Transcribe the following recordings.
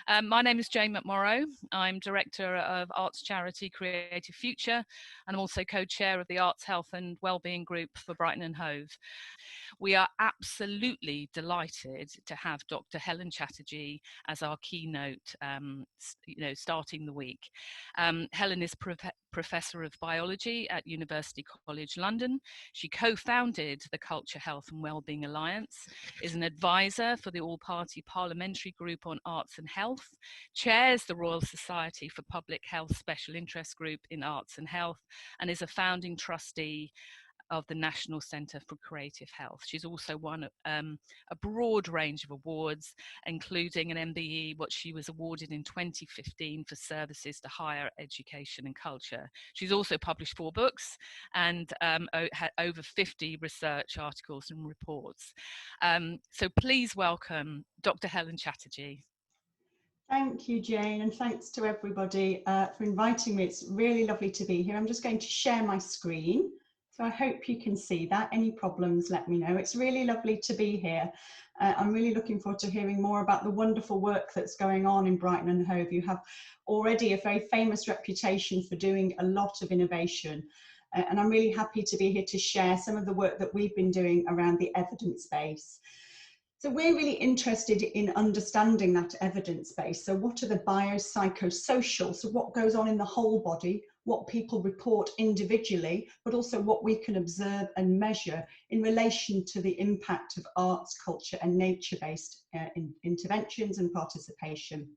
My name is Jane McMorrow. I'm Director of arts charity Creative Future, and I'm also co-chair of the Arts, Health and Wellbeing Group for Brighton and Hove. We are absolutely delighted to have Dr Helen Chatterjee as our keynote, starting the week. Helen is Professor of Biology at University College London. She co-founded the Culture, Health and Wellbeing Alliance, is an advisor for the All-Party Parliamentary Group on Arts and Health, chairs the Royal Society for Public Health Special Interest Group in Arts and Health, and is a founding trustee of the National Centre for Creative Health. She's also won a broad range of awards, including an MBE, what she was awarded in 2015 for services to higher education and culture. She's also published 4 books and had over 50 research articles and reports. So please welcome Dr Helen Chatterjee. Thank you, Jane, and thanks to everybody for inviting me. It's really lovely to be here. I'm just going to share my screen. So I hope you can see that. Any problems, let me know. It's really lovely to be here. I'm really looking forward to hearing more about the wonderful work that's going on in Brighton and Hove. You have already a very famous reputation for doing a lot of innovation. And I'm really happy to be here to share some of the work that we've been doing around the evidence base. So we're really interested in understanding that evidence base. So what are the biopsychosocial, so what goes on in the whole body, what people report individually, but also what we can observe and measure in relation to the impact of arts, culture and nature-based interventions and participation.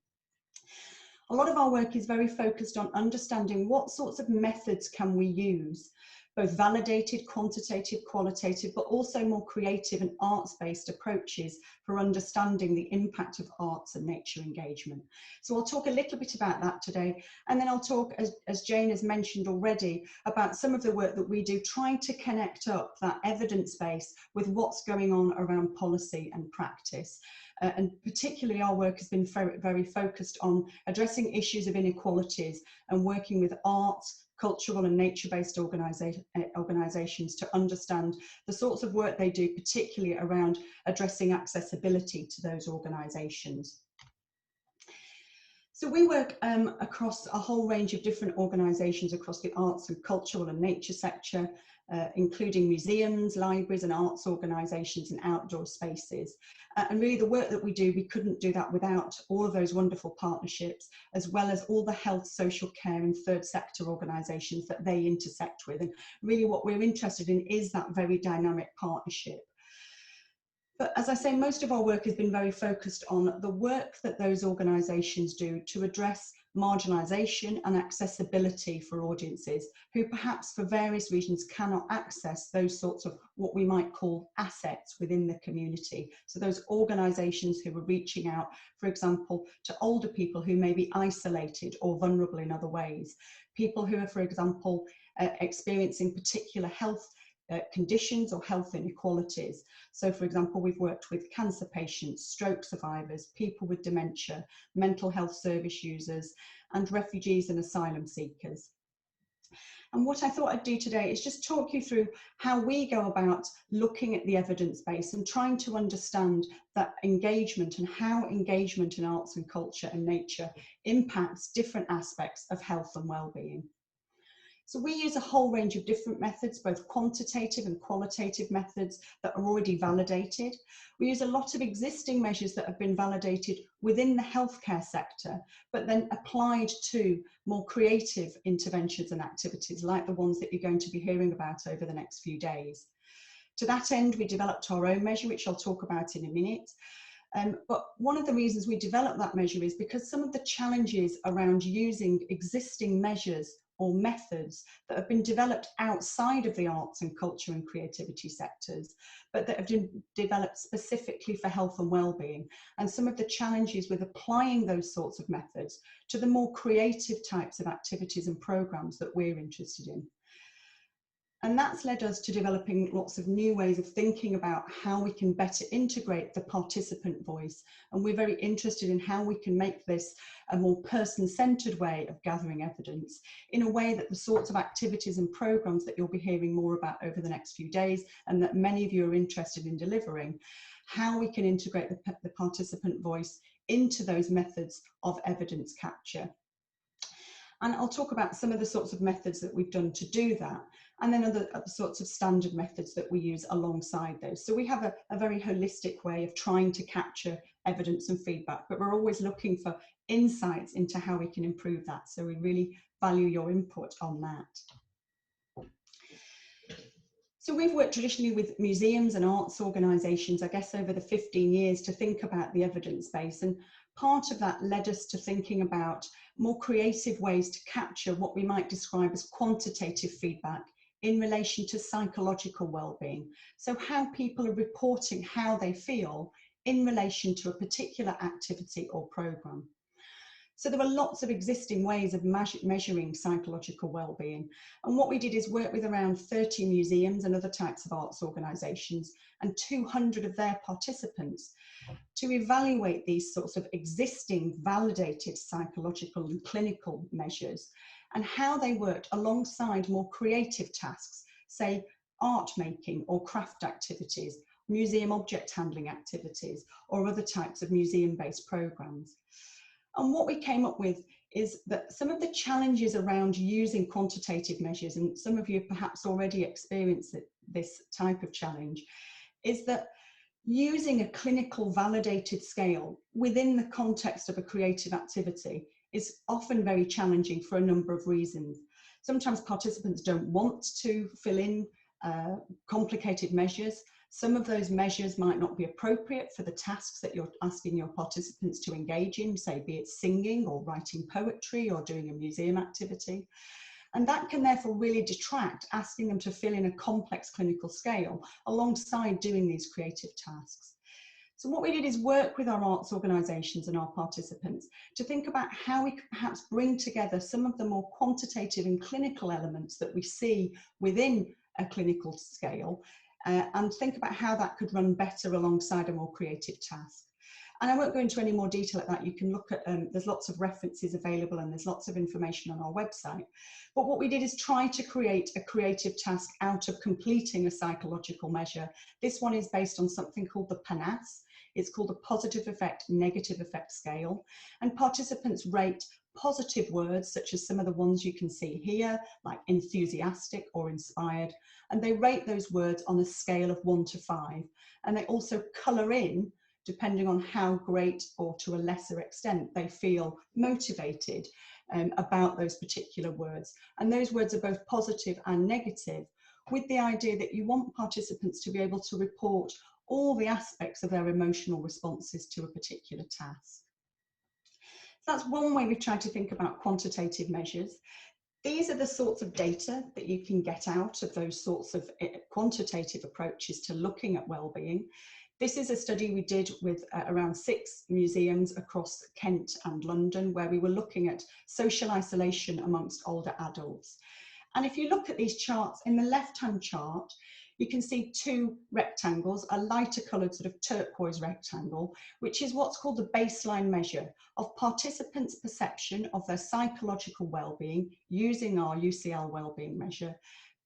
A lot of our work is very focused on understanding what sorts of methods can we use, both validated, quantitative, qualitative, but also more creative and arts-based approaches for understanding the impact of arts and nature engagement. So I'll talk a little bit about that today, and then I'll talk, as Jane has mentioned already, about some of the work that we do, trying to connect up that evidence base with what's going on around policy and practice. And particularly our work has been very focused on addressing issues of inequalities and working with arts, cultural and nature-based organisations to understand the sorts of work they do, particularly around addressing accessibility to those organisations. So we work across a whole range of different organisations across the arts and cultural and nature sector, including museums, libraries and arts organisations and outdoor spaces. And really the work that we do, we couldn't do that without all of those wonderful partnerships, as well as all the health, social care and third sector organisations that they intersect with. And really what we're interested in is that very dynamic partnership. But as I say, most of our work has been very focused on the work that those organisations do to address marginalisation and accessibility for audiences who perhaps for various reasons cannot access those sorts of what we might call assets within the community. So those organisations who are reaching out, for example, to older people who may be isolated or vulnerable in other ways, people who are, for example, experiencing particular health conditions or health inequalities. So for example, we've worked with cancer patients, stroke survivors, people with dementia, mental health service users, and refugees and asylum seekers. And what I thought I'd do today is just talk you through how we go about looking at the evidence base and trying to understand that engagement and how engagement in arts and culture and nature impacts different aspects of health and well-being. So we use a whole range of different methods, both quantitative and qualitative methods that are already validated. We use a lot of existing measures that have been validated within the healthcare sector, but then applied to more creative interventions and activities like the ones that you're going to be hearing about over the next few days. To that end, we developed our own measure, which I'll talk about in a minute. But one of the reasons we developed that measure is because some of the challenges around using existing measures or methods that have been developed outside of the arts and culture and creativity sectors, but that have been developed specifically for health and well-being, and some of the challenges with applying those sorts of methods to the more creative types of activities and programs that we're interested in. And that's led us to developing lots of new ways of thinking about how we can better integrate the participant voice. And we're very interested in how we can make this a more person-centered way of gathering evidence in a way that the sorts of activities and programs that you'll be hearing more about over the next few days and that many of you are interested in delivering, how we can integrate the participant voice into those methods of evidence capture. And I'll talk about some of the sorts of methods that we've done to do that, and then other sorts of standard methods that we use alongside those. So we have a very holistic way of trying to capture evidence and feedback, but we're always looking for insights into how we can improve that. So we really value your input on that. So we've worked traditionally with museums and arts organisations, I guess over the 15 years, to think about the evidence base, and part of that led us to thinking about more creative ways to capture what we might describe as quantitative feedback in relation to psychological well-being. So how people are reporting how they feel in relation to a particular activity or programme. So there were lots of existing ways of measuring psychological well-being. And what we did is work with around 30 museums and other types of arts organisations and 200 of their participants to evaluate these sorts of existing validated psychological and clinical measures and how they worked alongside more creative tasks, say art making or craft activities, museum object handling activities, or other types of museum-based programmes. And what we came up with is that some of the challenges around using quantitative measures, and some of you perhaps already experienced this type of challenge, is that using a clinical validated scale within the context of a creative activity is often very challenging for a number of reasons. Sometimes participants don't want to fill in complicated measures. Some of those measures might not be appropriate for the tasks that you're asking your participants to engage in, say, be it singing or writing poetry or doing a museum activity. And that can therefore really detract asking them to fill in a complex clinical scale alongside doing these creative tasks. So what we did is work with our arts organisations and our participants to think about how we could perhaps bring together some of the more quantitative and clinical elements that we see within a clinical scale and think about how that could run better alongside a more creative task. And I won't go into any more detail at that. You can look at, there's lots of references available and there's lots of information on our website. But what we did is try to create a creative task out of completing a psychological measure. This one is based on something called the PANAS. It's called the Positive Effect, Negative Effect Scale. And participants rate positive words, such as some of the ones you can see here, like enthusiastic or inspired. And they rate those words on a scale of 1 to 5. And they also colour in, depending on how great or to a lesser extent they feel motivated about those particular words. And those words are both positive and negative, with the idea that you want participants to be able to report all the aspects of their emotional responses to a particular task. So that's one way we try to think about quantitative measures. These are the sorts of data that you can get out of those sorts of quantitative approaches to looking at well-being. This is a study we did with around 6 museums across Kent and London, where we were looking at social isolation amongst older adults. And if you look at these charts, in the left-hand chart, you can see 2 rectangles, a lighter coloured sort of turquoise rectangle, which is what's called the baseline measure of participants' perception of their psychological well-being using our UCL wellbeing measure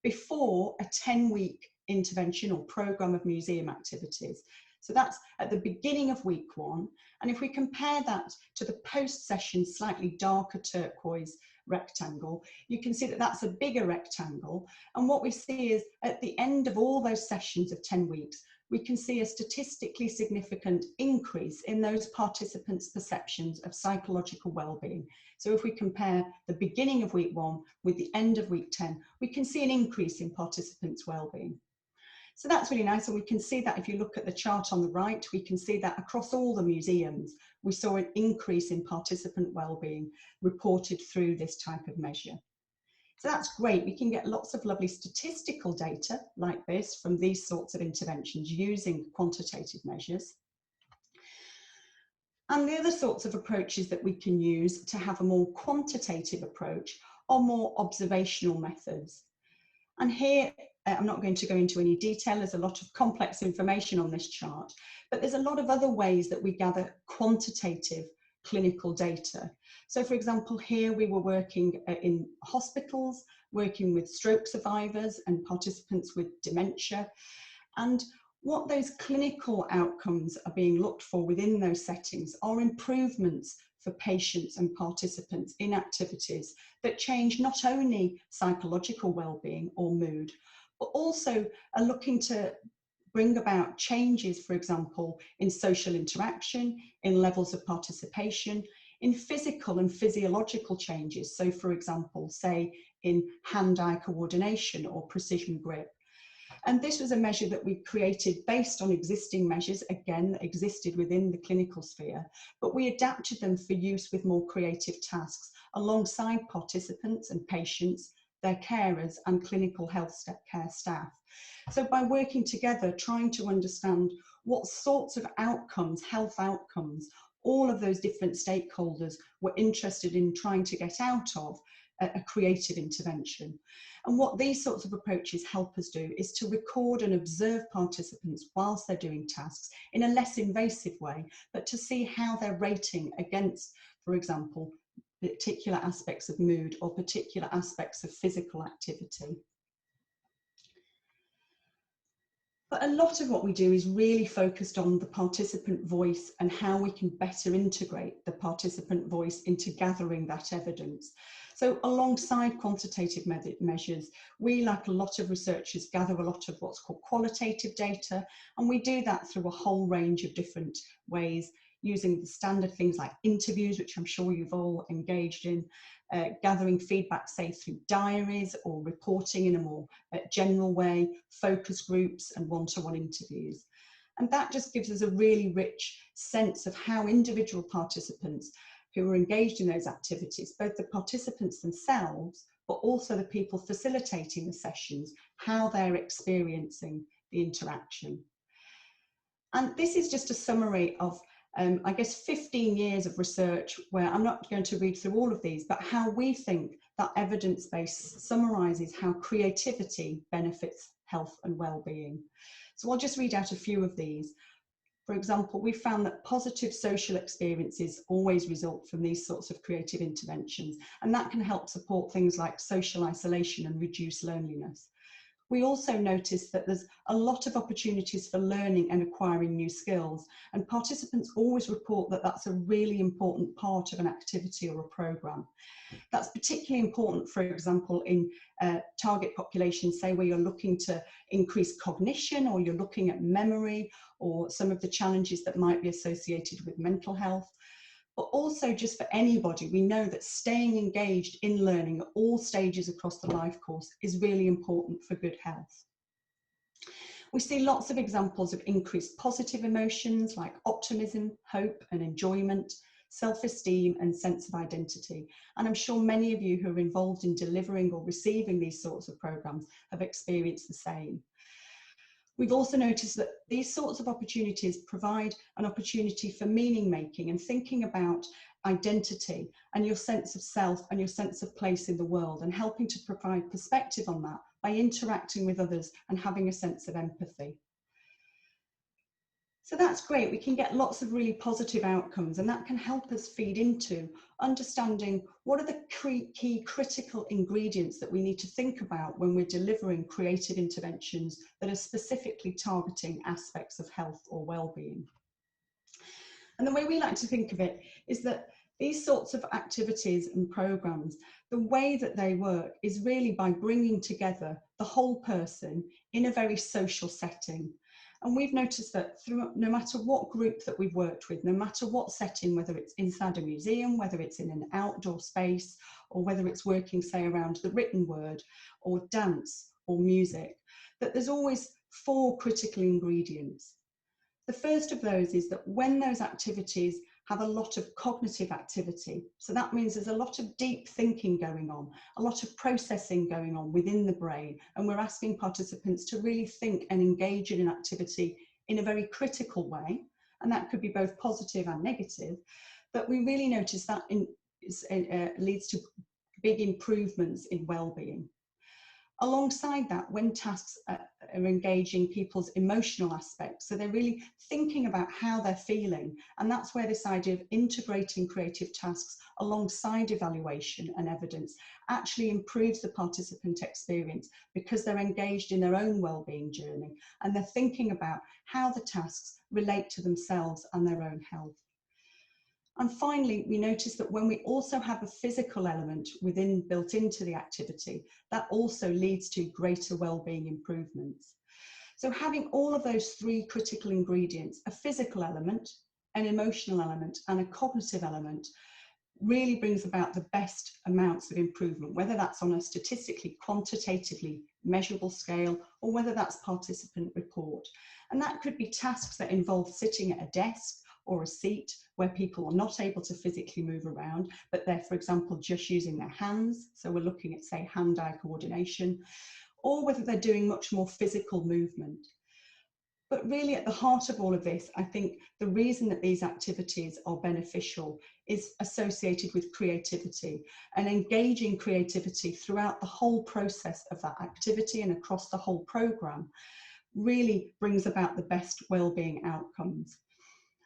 before a 10-week intervention or programme of museum activities. So that's at the beginning of week 1. And if we compare that to the post-session slightly darker turquoise rectangle, you can see that that's a bigger rectangle. And what we see is at the end of all those sessions of 10 weeks, we can see a statistically significant increase in those participants' perceptions of psychological well-being. So if we compare the beginning of week 1 with the end of week 10, we can see an increase in participants' well-being. So that's really nice, and we can see that if you look at the chart on the right, we can see that across all the museums, we saw an increase in participant well-being reported through this type of measure. So that's great. We can get lots of lovely statistical data like this from these sorts of interventions using quantitative measures. And the other sorts of approaches that we can use to have a more quantitative approach are more observational methods. And here, I'm not going to go into any detail, there's a lot of complex information on this chart, but there's a lot of other ways that we gather quantitative clinical data. So for example, here we were working in hospitals, working with stroke survivors and participants with dementia. And what those clinical outcomes are being looked for within those settings are improvements for patients and participants in activities that change not only psychological well-being or mood, but also are looking to bring about changes, for example, in social interaction, in levels of participation, in physical and physiological changes. So, for example, say in hand-eye coordination or precision grip. And this was a measure that we created based on existing measures, again, that existed within the clinical sphere, but we adapted them for use with more creative tasks alongside participants and patients, their carers and clinical health care staff. So by working together, trying to understand what sorts of outcomes, health outcomes, all of those different stakeholders were interested in trying to get out of a creative intervention. And what these sorts of approaches help us do is to record and observe participants whilst they're doing tasks in a less invasive way, but to see how they're rating against, for example, particular aspects of mood or particular aspects of physical activity. But a lot of what we do is really focused on the participant voice and how we can better integrate the participant voice into gathering that evidence. So alongside quantitative measures, we, like a lot of researchers, gather a lot of what's called qualitative data, and we do that through a whole range of different ways, using the standard things like interviews, which I'm sure you've all engaged in, gathering feedback, say, through diaries or reporting in a more general way, focus groups and one-to-one interviews. And that just gives us a really rich sense of how individual participants who are engaged in those activities, both the participants themselves, but also the people facilitating the sessions, how they're experiencing the interaction. And this is just a summary of I guess 15 years of research, where I'm not going to read through all of these, but how we think that evidence base summarises how creativity benefits health and well-being. So I'll just read out a few of these. For example, we found that positive social experiences always result from these sorts of creative interventions, and that can help support things like social isolation and reduce loneliness. We also noticed that there's a lot of opportunities for learning and acquiring new skills, and participants always report that that's a really important part of an activity or a programme. That's particularly important, for example, in target populations, say where you're looking to increase cognition, or you're looking at memory, or some of the challenges that might be associated with mental health. But also just for anybody, we know that staying engaged in learning at all stages across the life course is really important for good health. We see lots of examples of increased positive emotions like optimism, hope and enjoyment, self-esteem and sense of identity. And I'm sure many of you who are involved in delivering or receiving these sorts of programs have experienced the same. We've also noticed that these sorts of opportunities provide an opportunity for meaning making and thinking about identity and your sense of self and your sense of place in the world, and helping to provide perspective on that by interacting with others and having a sense of empathy. So that's great. We can get lots of really positive outcomes, and that can help us feed into understanding what are the key critical ingredients that we need to think about when we're delivering creative interventions that are specifically targeting aspects of health or well-being. And the way we like to think of it is that these sorts of activities and programs, the way that they work is really by bringing together the whole person in a very social setting. And we've noticed that no matter what group that we've worked with, no matter what setting, whether it's inside a museum, whether it's in an outdoor space, or whether it's working, say, around the written word, or dance, or music, that there's always 4 critical ingredients. The first of those is that when those activities have a lot of cognitive activity, so that means there's a lot of deep thinking going on, a lot of processing going on within the brain, and we're asking participants to really think and engage in an activity in a very critical way, and that could be both positive and negative, but we really notice that leads to big improvements in well-being. Alongside that, when tasks are engaging people's emotional aspects, so they're really thinking about how they're feeling, and that's where this idea of integrating creative tasks alongside evaluation and evidence actually improves the participant experience, because they're engaged in their own wellbeing journey and they're thinking about how the tasks relate to themselves and their own health. And finally, we notice that when we also have a physical element built into the activity, that also leads to greater wellbeing improvements. So having all of those three critical ingredients, a physical element, an emotional element, and a cognitive element, really brings about the best amounts of improvement, whether that's on a statistically, quantitatively measurable scale, or whether that's participant report. And that could be tasks that involve sitting at a desk or a seat where people are not able to physically move around, but they're, for example, just using their hands. So we're looking at, say, hand-eye coordination, or whether they're doing much more physical movement. But really at the heart of all of this, I think the reason that these activities are beneficial is associated with creativity, and engaging creativity throughout the whole process of that activity and across the whole programme really brings about the best wellbeing outcomes.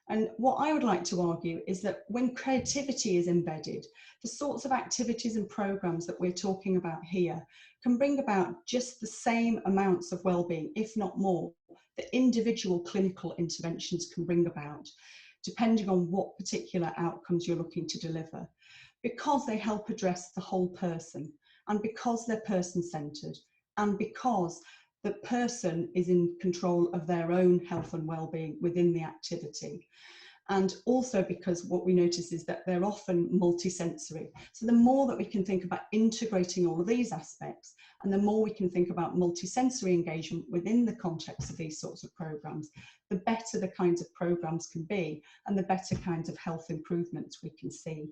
And what I would like to argue is that when creativity is embedded, the sorts of activities and programs that we're talking about here can bring about just the same amounts of well-being, if not more, that individual clinical interventions can bring about, depending on what particular outcomes you're looking to deliver, because they help address the whole person, and because they're person-centred, and because the person is in control of their own health and well-being within the activity. And also because what we notice is that they're often multisensory. So the more that we can think about integrating all of these aspects, and the more we can think about multisensory engagement within the context of these sorts of programs, the better the kinds of programs can be, and the better kinds of health improvements we can see.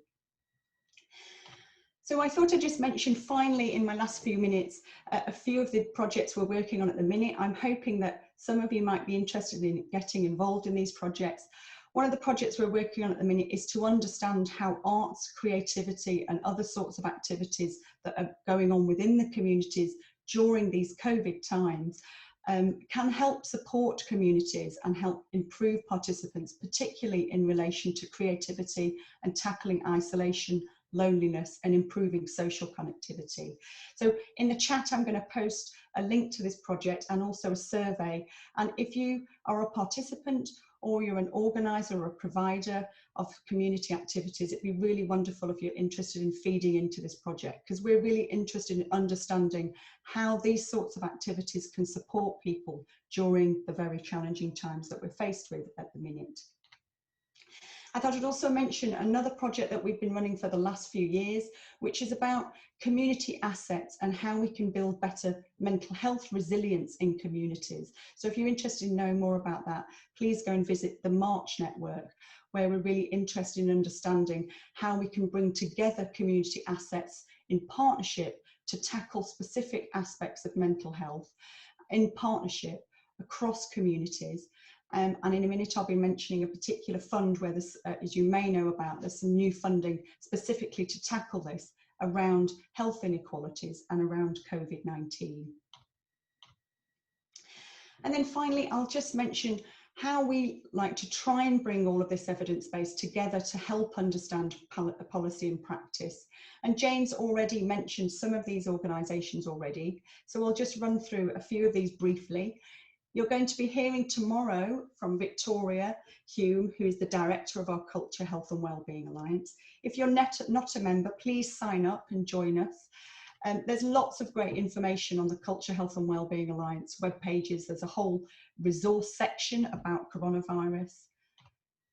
So I thought I'd just mention finally in my last few minutes a few of the projects we're working on at the minute. I'm hoping that some of you might be interested in getting involved in these projects. One of the projects we're working on at the minute is to understand how arts, creativity and other sorts of activities that are going on within the communities during these COVID times can help support communities and help improve participants, particularly in relation to creativity and tackling isolation, loneliness and improving social connectivity. So in the chat, I'm going to post a link to this project and also a survey. And if you are a participant or you're an organizer or a provider of community activities, it'd be really wonderful if you're interested in feeding into this project, because we're really interested in understanding how these sorts of activities can support people during the very challenging times that we're faced with at the minute. I thought I'd also mention another project that we've been running for the last few years, which is about community assets and how we can build better mental health resilience in communities. So if you're interested in knowing more about that, please go and visit the March Network, where we're really interested in understanding how we can bring together community assets in partnership to tackle specific aspects of mental health in partnership across communities. And in a minute, I'll be mentioning a particular fund where this, as you may know about, there's some new funding specifically to tackle this around health inequalities and around COVID-19. And then finally, I'll just mention how we like to try and bring all of this evidence base together to help understand policy and practice. And Jane's already mentioned some of these organisations already, so I'll just run through a few of these briefly. You're going to be hearing tomorrow from Victoria Hume, who is the Director of our Culture, Health and Wellbeing Alliance. If you're not a member, please sign up and join us. There's lots of great information on the Culture, Health and Wellbeing Alliance web pages. There's a whole resource section about coronavirus.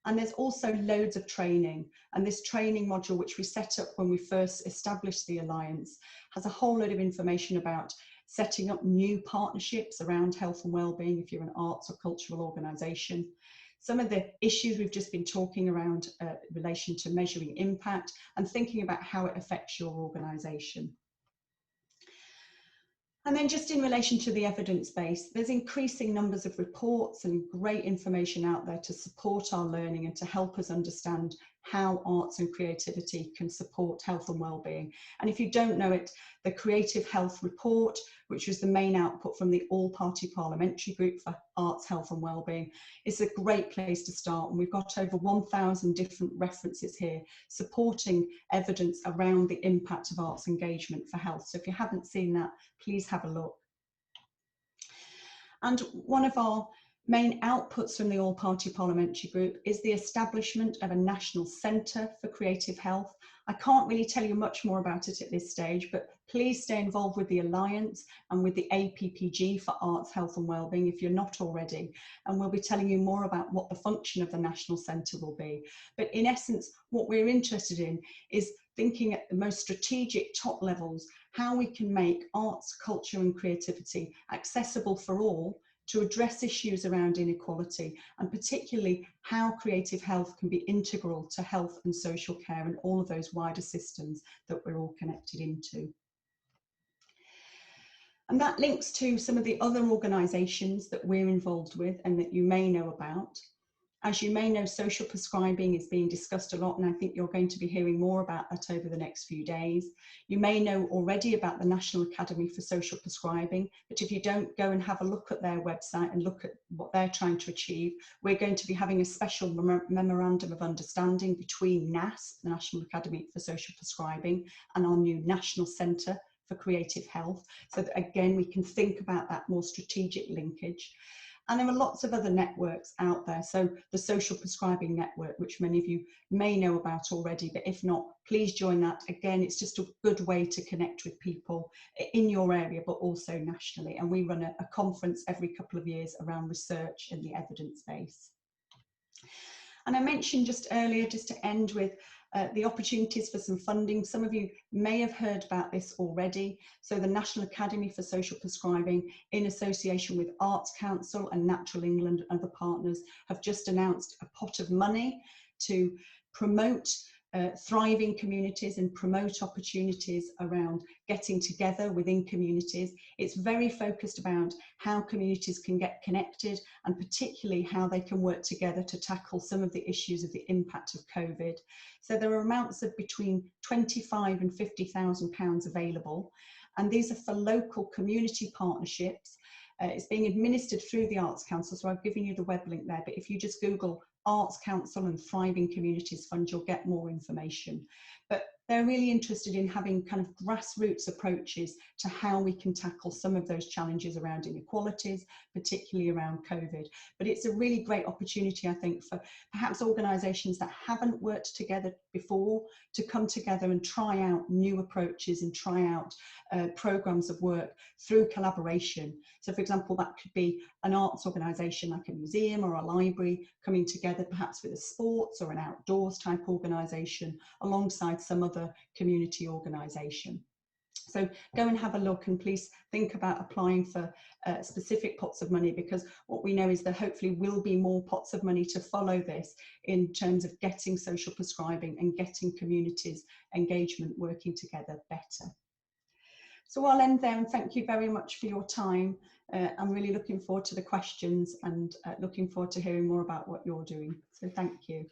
And there's also loads of training. And this training module, which we set up when we first established the Alliance, has a whole load of information about setting up new partnerships around health and wellbeing if you're an arts or cultural organisation. Some of the issues we've just been talking around in relation to measuring impact and thinking about how it affects your organisation. And then just in relation to the evidence base, there's increasing numbers of reports and great information out there to support our learning and to help us understand how arts and creativity can support health and wellbeing. And if you don't know it, the Creative Health Report, which was the main output from the All-Party Parliamentary Group for Arts, Health and Wellbeing, is a great place to start. And we've got over 1,000 different references here supporting evidence around the impact of arts engagement for health. So if you haven't seen that, please have a look. And one of our main outputs from the All-Party Parliamentary Group is the establishment of a national centre for creative health. I can't really tell you much more about it at this stage, but please stay involved with the Alliance and with the APPG for Arts, Health and Wellbeing if you're not already. And we'll be telling you more about what the function of the National Centre will be. But in essence, what we're interested in is thinking at the most strategic top levels, how we can make arts, culture and creativity accessible for all to address issues around inequality, and particularly how creative health can be integral to health and social care and all of those wider systems that we're all connected into. And that links to some of the other organisations that we're involved with and that you may know about. As you may know, social prescribing is being discussed a lot, and I think you're going to be hearing more about that over the next few days. You may know already about the National Academy for Social Prescribing, but if you don't, go and have a look at their website and look at what they're trying to achieve. We're going to be having a special memorandum of understanding between NAS, the National Academy for Social Prescribing, and our new National Centre for Creative Health, so that again we can think about that more strategic linkage. And there are lots of other networks out there. So the Social Prescribing Network, which many of you may know about already, but if not, please join that. Again, it's just a good way to connect with people in your area, but also nationally. And we run a conference every couple of years around research and the evidence base. And I mentioned just earlier, just to end with, the opportunities for some funding. Some of you may have heard about this already. So the National Academy for Social Prescribing, in association with Arts Council and Natural England and other partners, have just announced a pot of money to promote thriving communities and promote opportunities around getting together within communities. It's very focused about how communities can get connected, and particularly how they can work together to tackle some of the issues of the impact of COVID. So there are amounts of between £25,000 and £50,000 available, and these are for local community partnerships. It's being administered through the Arts Council, so I've given you the web link there, but if you just Google Arts Council and Thriving Communities Fund, you'll get more information. But they're really interested in having kind of grassroots approaches to how we can tackle some of those challenges around inequalities, particularly around COVID. But it's a really great opportunity, I think, for perhaps organisations that haven't worked together before to come together and try out new approaches and try out programmes of work through collaboration. So, for example, that could be an arts organisation like a museum or a library coming together perhaps with a sports or an outdoors type organisation alongside some other community organisation. So go and have a look, and please think about applying for specific pots of money, because what we know is there hopefully will be more pots of money to follow this in terms of getting social prescribing and getting communities engagement working together better. So I'll end there, and thank you very much for your time. I'm really looking forward to the questions, and looking forward to hearing more about what you're doing. So thank you.